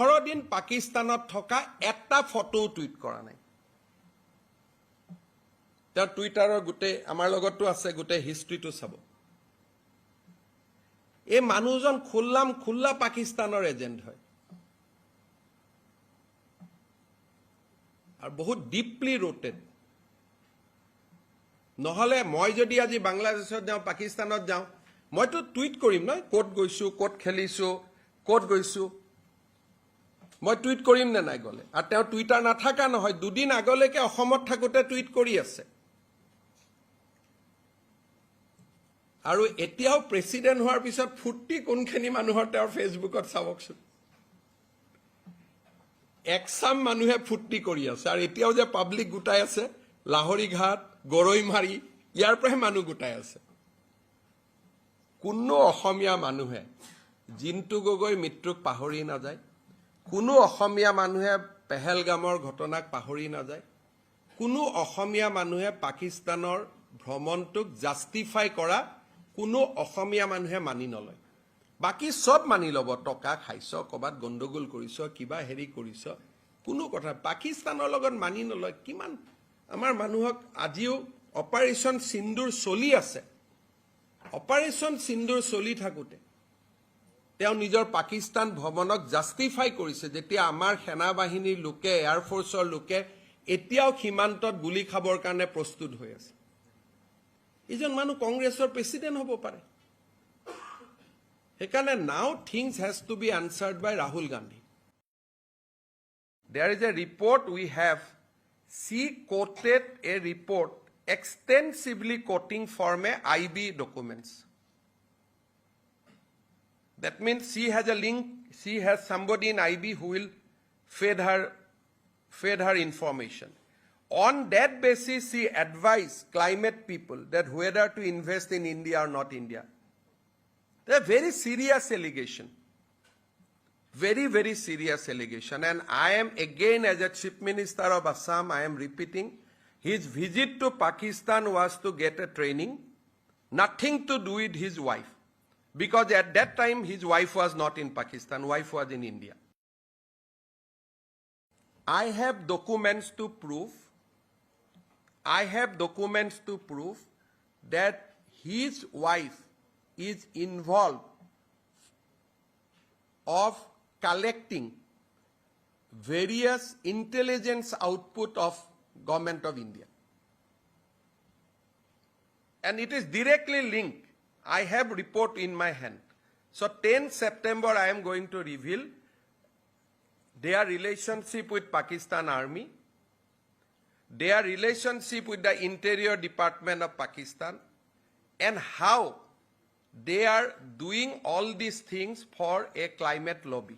18 দিন পাকিস্তানত থকা এটা ফটো টুইট কৰা নাই তাৰ টুইটাৰৰ গুটে আমাৰ লগতো আছে গুটে হিষ্ট্ৰীটো চাব এই মানুহজন খুল্লা পাকিস্তানৰ এজেন্ট হয় আৰু বহুত ডিপলি ৰুটেড নহলে মই যদি আজি বাংলাদেশত যাওঁ পাকিস্তানত যাওঁ মইতো টুইট কৰিম ন কোট গৈছো কোট খেলিছো কোট গৈছো মই টুইট কৰিম নে নাই গলে আৰু তেওঁ টুইটাৰ নাথাকা নহয় দুদিন আগলৈকে অসমত থাকোতে টুইট কৰি আছে আৰু এতিয়াও প্ৰেসিডেন্ট হোৱাৰ পিছত ফুটি কোনখিনি মানুহৰ তেওঁৰ ফেসবুকত চাবকচোন একসাম মানুহে ফুটি কৰি আছে আৰু এতিয়াও যে পাব্লিক গুটাই আছে লাহৰি ঘাট গৰৈমাৰী ইয়াৰ পৰাই মানুহ গুটাই আছে কোনো অসমীয়া মানুহে জিন্তু গগৈ মৃত্যুক পাহৰি নাযায় কোনো অসমীয়া মানুহে পেহেলগামৰ ঘটনাক পাহৰি নাযায় কোনো অসমীয়া মানুহে পাকিস্তানৰ ভ্ৰমণটোক জাস্টিফাই কৰা কোনো অসমীয়া মানুহে মানি নলয় বাকি সব মানি লব টকা খাইছ কবাত গণ্ডগোল কৰিছ কিবা হেৰি কৰিছ কোনো কথা পাকিস্তানৰ লগত মানি নলয় কিমান আমাৰ মানুহক আজিও অপাৰেশন সিন্দুৰ চলি আছে অপাৰেশন সিন্দুৰ চলি থাকোতে তেওঁ নিজৰ পাকিস্তান ভ্ৰমণক জাস্টিফাই কৰিছে যেতিয়া আমাৰ সেনা বাহিনীৰ লোকে এয়াৰ ফোৰ্সৰ লোকে এতিয়াও সীমান্তত গুলি খাবৰ কাৰণে প্ৰস্তুত হৈ আছে ইজন মানুহ কংগ্ৰেছৰ প্ৰেসিডেন্ট হ'ব পাৰে সেইকাৰণে now things has to be answered by Rahul Gandhi there is a report we have she quoted a report extensively quoting from a IB documents that means she has a link she has somebody in IB who will fed her information on that basis she advised climate people that whether to invest in India or not India a very serious allegation very serious allegation and I am again as a chief minister of Assam I am repeating his visit to Pakistan was to get a training nothing to do with his wife because at that time his wife was not in Pakistan wife was in India I have documents to prove that his wife is involved of collecting various intelligence output of government of India and it is directly linked I have report in my hand so 10 September I am going to reveal their relationship with Pakistan army their relationship with the interior department of Pakistan and how they are doing all these things for a climate lobby